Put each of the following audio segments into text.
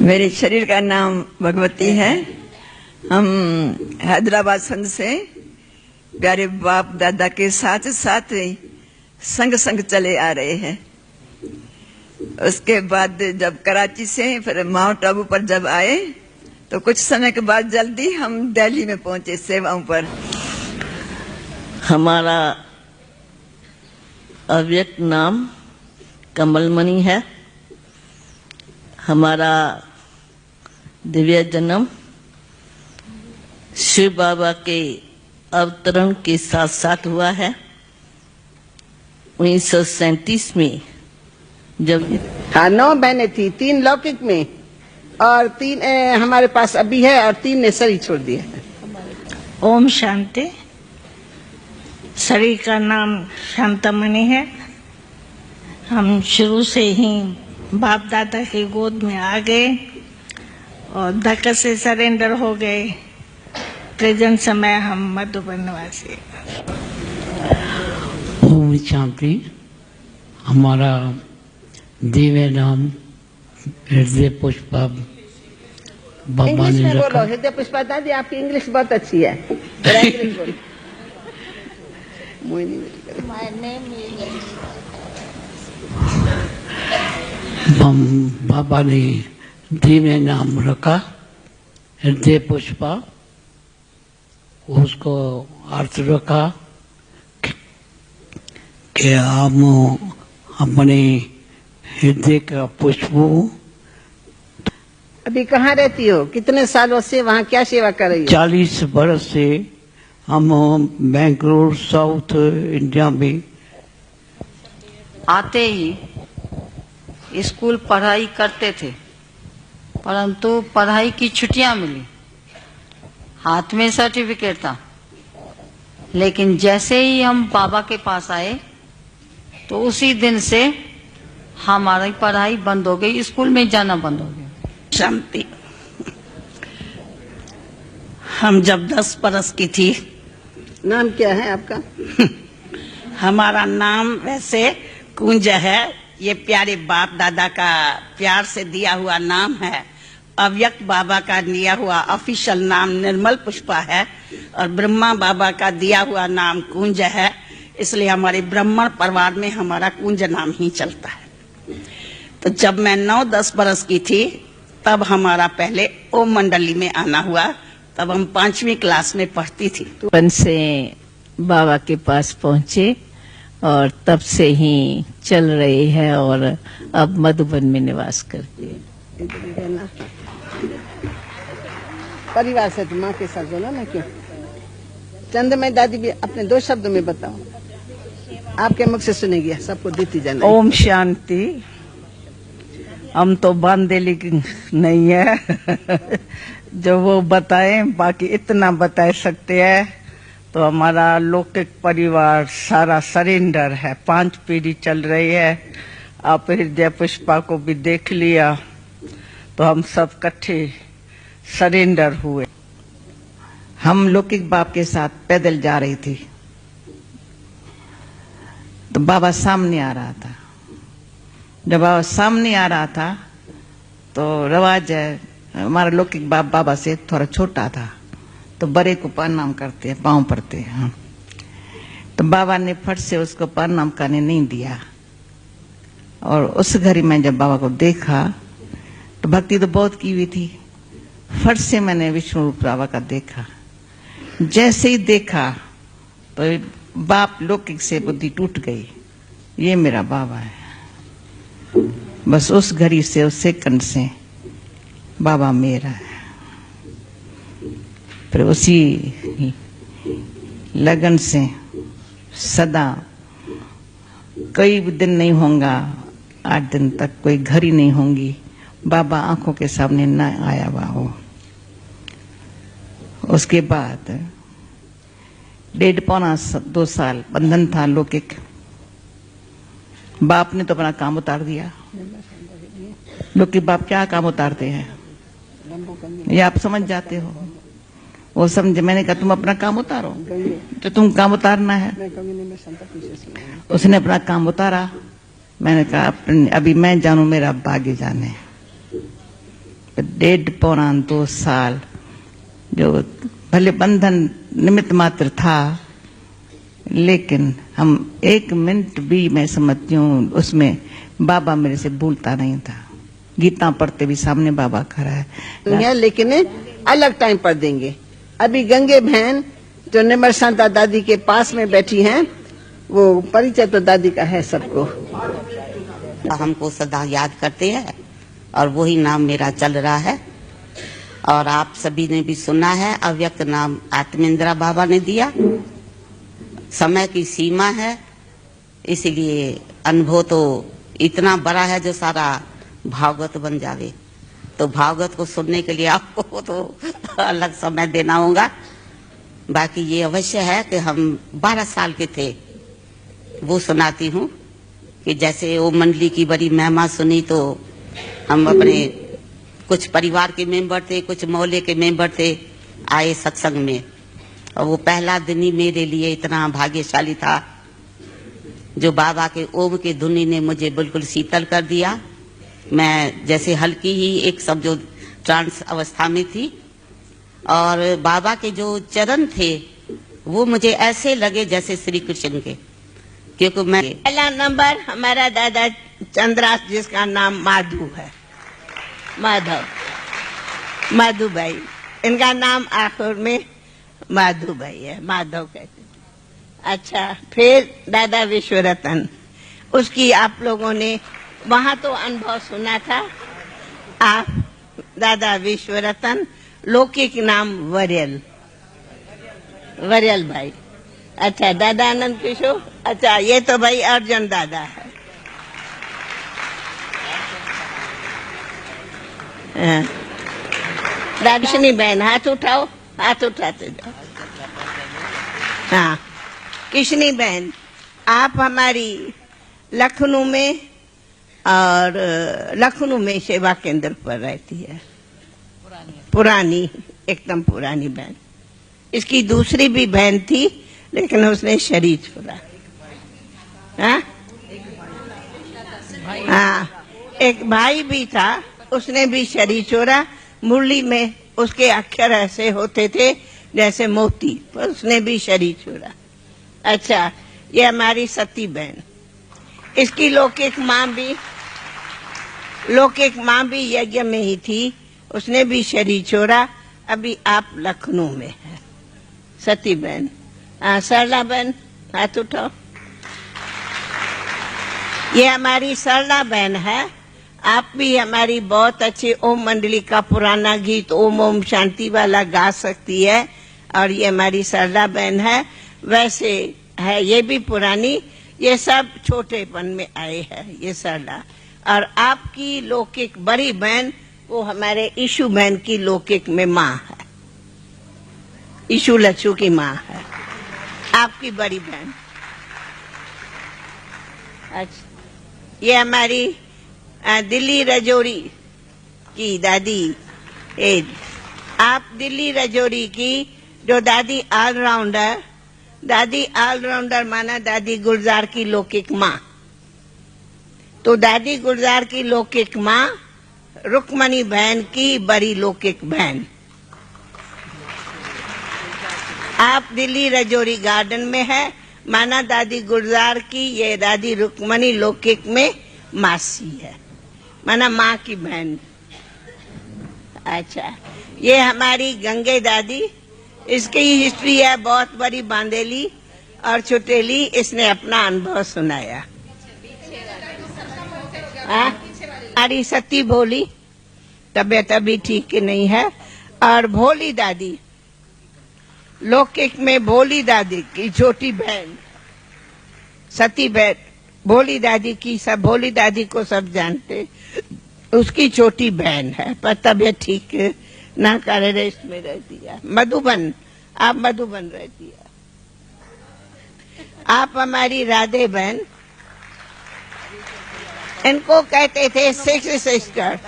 मेरे शरीर का नाम भगवती है। हम हैदराबाद संघ से प्यारे बाप दादा के साथ साथ संग संग चले आ रहे हैं। उसके बाद जब कराची से फिर माउंट आबू पर जब आए तो कुछ समय के बाद जल्दी हम दिल्ली में पहुंचे सेवाओं पर। हमारा अव्यक्त नाम कमलमणि है। हमारा दिव्य जन्म शिव बाबा के अवतरण के साथ साथ हुआ है। 1937 में जब 9 बहनें थी, 3 लौकिक में और 3 हमारे पास अभी है और 3 ने शरीर छोड़ दिया है। ओम शांति। शरीर का नाम शांतमणि है। हम शुरू से ही बाप दादा की गोद में आ गए और धक्के से सरेंडर हो गए। प्रेजेंट समय हम मधुबन निवासी। ओम शांति। हमारा दिव्य नाम हृदय पुष्पा बाबा इंग्लिश ने में रखा। बोलो। हृदय पुष्पा दादी, आपकी इंग्लिश बहुत अच्छी है। इंग्लिश बोलो। बाबा ने दिव्य नाम रखा हृदय पुष्पा। उसको अर्थ रखा कि हम अपने हृदय का पुष्प हो। अभी कहाँ रहती हो? कितने सालों से वहाँ क्या सेवा कर रही हो? 40 बरस से हम बेंगलोर साउथ इंडिया में आते ही स्कूल पढ़ाई करते थे, परंतु पढ़ाई की छुट्टियां मिली, हाथ में सर्टिफिकेट था। लेकिन जैसे ही हम बाबा के पास आए तो उसी दिन से हमारी पढ़ाई बंद हो गई, स्कूल में जाना बंद हो गया। शांति। हम जब 10 बरस की थी, नाम क्या है आपका? हमारा नाम वैसे कुंज है। ये प्यारे बाप दादा का प्यार से दिया हुआ नाम है। अव्यक्त बाबा का दिया हुआ ऑफिशियल नाम निर्मल पुष्पा है और ब्रह्मा बाबा का दिया हुआ नाम कुंज है। इसलिए हमारे ब्राह्मण परिवार में हमारा कुंज नाम ही चलता है। तो जब मैं 9-10 बरस की थी तब हमारा पहले ओम मंडली में आना हुआ। तब हम 5वीं क्लास में पढ़ती थी। बचपन से बाबा के पास पहुंचे और तब से ही चल रही है और अब मधुबन में निवास करती है। परिवार से तो माँ के साथ बोला ना क्यों? चंद्रमय दादी भी अपने 2 शब्द में बताओ। आपके मुख से सुनेगी, सबको देती जाना। ओम शांति। हम तो बांधेली नहीं है जो वो बताए, बाकी इतना बता सकते हैं। तो हमारा लौकिक परिवार सारा सरेंडर है। 5 पीढ़ी चल रही है। आप हृदय पुष्पा को भी देख लिया तो हम सब इकट्ठे सरेंडर हुए। हम लौकिक बाप के साथ पैदल जा रही थी तो बाबा सामने आ रहा था। जब बाबा सामने आ रहा था तो रवाज है, हमारा लौकिक बाप बाबा से थोड़ा छोटा था तो बड़े को प्रणाम करते हैं, पाँव पड़ते हैं। तो बाबा ने फट से उसको प्रणाम करने नहीं दिया। और उस घड़ी में जब बाबा को देखा तो भक्ति तो बहुत की हुई थी। फट से मैंने विष्णु रूप बाबा का देखा। जैसे ही देखा तो बाप लौकिक से बुद्धि टूट गई, ये मेरा बाबा है। बस उस घड़ी से, उस सेकंड से बाबा मेरा है। फिर उसी लगन से सदा कई दिन नहीं होगा, 8 दिन तक कोई घड़ी नहीं होंगी, बाबा आंखों के सामने न आया हुआ हो। उसके बाद 1.5-2 साल बंधन था लौकिक। बाप ने तो अपना काम उतार दिया। लौकिक बाप क्या काम उतारते हैं ये आप समझ जाते हो। वो समझे, मैंने कहा तुम अपना काम उतारो, तो तुम काम उतारना है। उसने अपना काम उतारा। मैंने कहा अभी मैं जानू, मेरा भाग्य जाने। 1.5-2 साल जो भले बंधन निमित्त मात्र था, लेकिन हम 1 मिनट भी, मैं समझती हूँ, उसमें बाबा मेरे से भूलता नहीं था। गीता पढ़ते भी सामने बाबा खड़ा है। लेकिन अलग टाइम पर देंगे। अभी गंगे बहन जो निमरसांता दादी के पास में बैठी हैं, वो परिचय तो दादी का है सबको। हमको सदा याद करते हैं और वही नाम मेरा चल रहा है। और आप सभी ने भी सुना है, अव्यक्त नाम आत्मेंद्रा बाबा ने दिया। समय की सीमा है, इसलिए अनुभव तो इतना बड़ा है जो सारा भागवत बन जावे। तो भागवत को सुनने के लिए आपको तो अलग समय देना होगा। बाकी ये अवश्य है कि हम 12 साल के थे, वो सुनाती हूँ कि जैसे वो मंडली की बड़ी महिमा सुनी, तो हम अपने कुछ परिवार के मेंबर थे, कुछ मोहल्ले के मेंबर थे, आए सत्संग में। और वो पहला दिन ही मेरे लिए इतना भाग्यशाली था, जो बाबा के ओम के धुनी ने मुझे बिल्कुल शीतल कर दिया। मैं जैसे हल्की ही एक समझो ट्रांस अवस्था में थी, और बाबा के जो चरण थे वो मुझे ऐसे लगे जैसे श्री कृष्ण के, क्योंकि मैं पहला नंबर हमारा दादा चंद्रास, जिसका नाम माधु है, माधु भाई, इनका नाम आखिर में माधु भाई है, माधव कहते। अच्छा, फिर दादा विश्वरतन, उसकी आप लोगों ने वहां तो अनुभव सुना था। आप दादा विश्वरतन, लौकिक नाम वरियल भाई। अच्छा, दादा आनंद किशोर, अच्छा ये तो भाई अर्जुन दादा है। दादशनी बहन, हाथ उठाओ, हाथ उठाते जाओ। हाँ, किशनी बहन, आप हमारी लखनऊ में और लखनऊ में सेवा केंद्र पर रहती है, पुरानी, एकदम पुरानी बहन। इसकी दूसरी भी बहन थी, लेकिन उसने शरीर छोड़ा। हाँ, एक भाई भी था, उसने भी शरीर छोड़ा। मुरली में उसके अक्षर ऐसे होते थे जैसे मोती, पर उसने भी शरीर छोड़ा। अच्छा, ये हमारी सती बहन, इसकी लौकिक माँ भी यज्ञ में ही थी, उसने भी शरीर छोड़ा। अभी आप लखनऊ में है, सती बहन। सरला बहन, हाथ उठाओ। ये हमारी सरला बहन है। आप भी हमारी बहुत अच्छी ओम मंडली का पुराना गीत ओम ओम शांति वाला गा सकती है, और ये हमारी सरला बहन है। वैसे है ये भी पुरानी, ये सब छोटेपन में आए हैं, ये सरला। और आपकी लौकिक बड़ी बहन, वो हमारे ईशु बहन की लौकिक में माँ है, ईशु लच्छू की माँ है, आपकी बड़ी बहन। अच्छा, ये हमारी दिल्ली रजौरी की दादी, आप दिल्ली रजौरी की जो दादी ऑलराउंडर माना दादी गुलजार की लौकिक माँ। तो दादी गुलजार की लौकिक माँ रुक्मणी बहन की बड़ी लौकिक बहन। आप दिल्ली रजौरी गार्डन में है, माना दादी गुलजार की ये दादी रुक्मणी लौकिक में मासी है, माना माँ की बहन। अच्छा, ये हमारी गंगे दादी, इसकी हिस्ट्री है बहुत बड़ी, बांदेली और छुटेली। इसने अपना अनुभव सुनाया। अरे सती भोली, तबीयत अभी ठीक नहीं है। और भोली दादी, लौकिक में भोली दादी की छोटी बहन, सती बहन भोली दादी की, सब भोली दादी को सब जानते, उसकी छोटी बहन है, पर तबीयत ठीक ना करे, रेस्ट में रहती है। मधुबन, आप मधुबन रहती है। आप हमारी राधे बहन, इनको कहते थे 6 सिस्टर,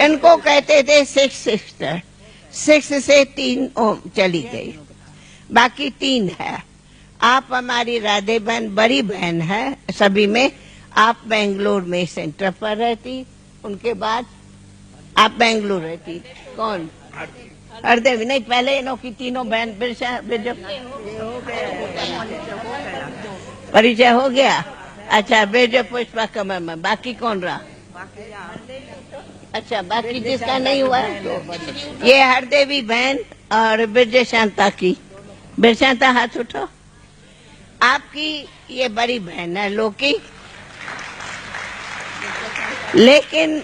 इनको कहते थे 6 सिस्टर। 6 से 3 चली गई, बाकी 3 है। आप हमारी राधे बहन बड़ी बहन है सभी में। आप बेंगलोर में सेंटर पर रहती, उनके बाद आप बेंगलुरु रहती, कौन? हरदेवी नहीं, पहले इन्हों की तीनों बहन परिचय हो गया। अच्छा, बेजो पुष्पा कमर में, बाकी कौन रहा? अच्छा, बाकी जिसका नहीं हुआ ये हरदेवी बहन और बिरजे शांता की। बिरजे शांता हाथ उठो। आपकी ये बड़ी बहन है लोकी, लेकिन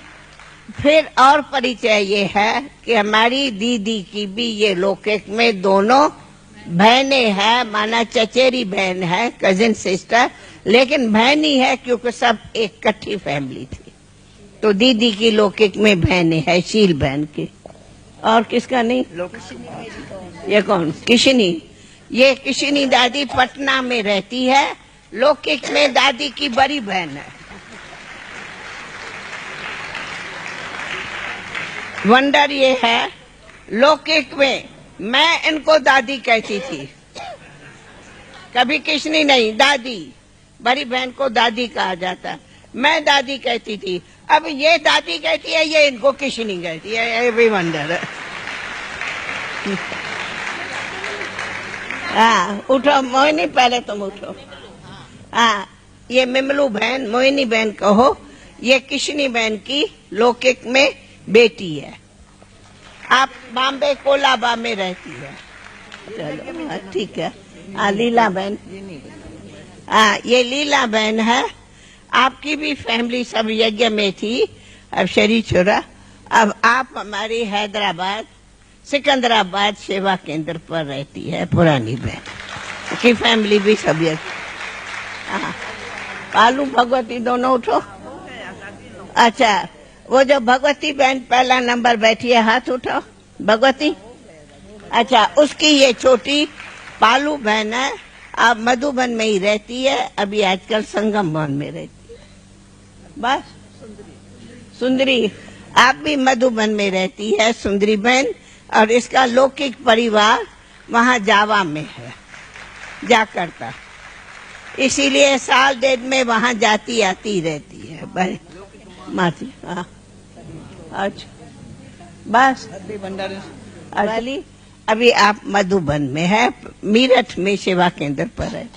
फिर और परिचय ये है कि हमारी दीदी की भी ये लौकिक में दोनों बहनें हैं, माना चचेरी बहन है, कजिन सिस्टर, लेकिन बहन ही है क्योंकि सब एक इकट्ठी फैमिली थी। तो दीदी की लौकिक में बहनें है, शील बहन की। और किसका नहीं? ये कौन? किशनी। ये किशनी दादी पटना में रहती है, लौकिक में दादी की बड़ी बहन है। वंडर ये है, लौकिक में मैं इनको दादी कहती थी, कभी किशनी नहीं, दादी। बड़ी बहन को दादी कहा जाता, मैं दादी कहती थी। अब ये दादी कहती है, ये इनको किशनी कहती है, ये भी वंडर है। हाँ, उठो मोहिनी, पहले तुम उठो। हाँ, ये मिमलू बहन, मोहिनी बहन कहो, ये किशनी बहन की लौकिक में बेटी है। आप बॉम्बे कोलाबा में रहती है। चलो ठीक है। लीला बहन, ये लीला बहन है। आपकी भी फैमिली सब यज्ञ में थी, अब शरीर छोड़ा। अब आप हमारी हैदराबाद सिकंदराबाद सेवा केंद्र पर रहती है, पुरानी बहन की फैमिली भी सब यज्ञ। हाँ, पालू भगवती दोनों उठो। अच्छा, वो जो भगवती बहन पहला नंबर बैठी है, हाथ उठाओ। भगवती, अच्छा, उसकी ये छोटी पालू बहन है, आप मधुबन में ही रहती है, अभी आजकल संगम भवन में रहती है। बस सुंदरी, आप भी मधुबन में रहती है, सुंदरी बहन। और इसका लौकिक परिवार वहाँ जावा में है, जाकर्ता, इसीलिए साल डेढ़ में वहाँ जाती आती रहती है। माती, हाँ, अच्छा, बस वाली। अभी आप मधुबन में है, मीरठ में सेवा केंद्र पर है।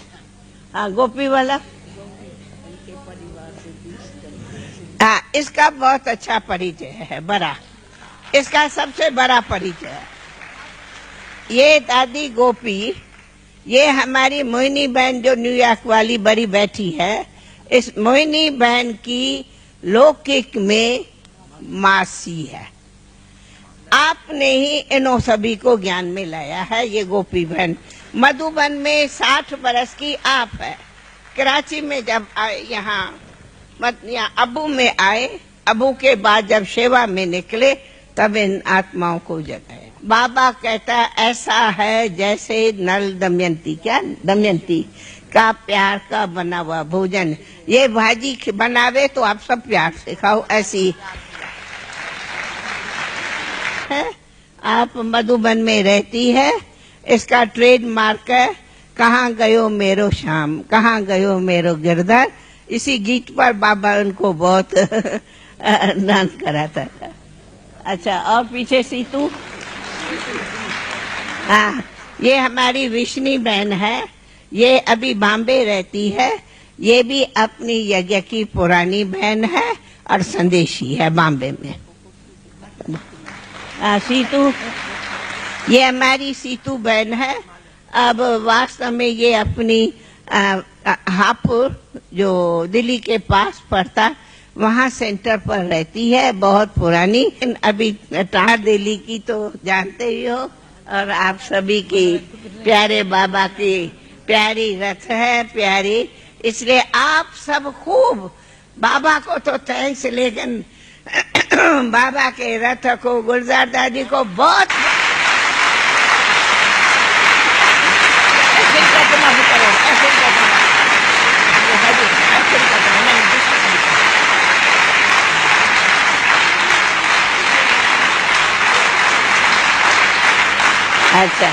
हाँ, गोपी वाला, हाँ, इसका बहुत अच्छा परिचय है, बड़ा, इसका सबसे बड़ा परिचय है। ये दादी गोपी, ये हमारी मोहिनी बहन जो न्यूयॉर्क वाली बड़ी बैठी है, इस मोहिनी बहन की लौकिक में मासी है। आपने ही इन्हों सभी को ज्ञान में लाया है। ये गोपी बहन मधुबन में 60 बरस की आप है। कराची में जब यहाँ अबू में आए, अबू के बाद जब सेवा में निकले, तब इन आत्माओं को जगाया। बाबा कहता ऐसा है जैसे नल दमयंती, क्या दमयंती का प्यार का बना हुआ भोजन। ये भाजी बनावे तो आप सब प्यार से खाओ, ऐसी है। आप मधुबन में रहती है, इसका ट्रेडमार्क है, कहाँ गयो मेरो शाम, कहाँ गयो मेरो गिरधर। इसी गीत पर बाबा उनको बहुत डांस कराता था। अच्छा, और पीछे सीतू, हाँ, ये हमारी विष्णु बहन है, ये अभी बॉम्बे रहती है। ये भी अपनी यज्ञ की पुरानी बहन है और संदेशी है बॉम्बे में। सीतू, ये हमारी सीतू बहन है। अब वास्तव में ये अपनी हापुड़ जो दिल्ली के पास पड़ता, वहाँ सेंटर पर रहती है, बहुत पुरानी। अभी टार दिल्ली की तो जानते ही हो, और आप सभी की प्यारे बाबा की प्यारी रथ है, प्यारी, इसलिए आप सब खूब बाबा को तो थैंक्स, लेकिन बाबा के रथ को, गुलजार दादी को बहुत अच्छा।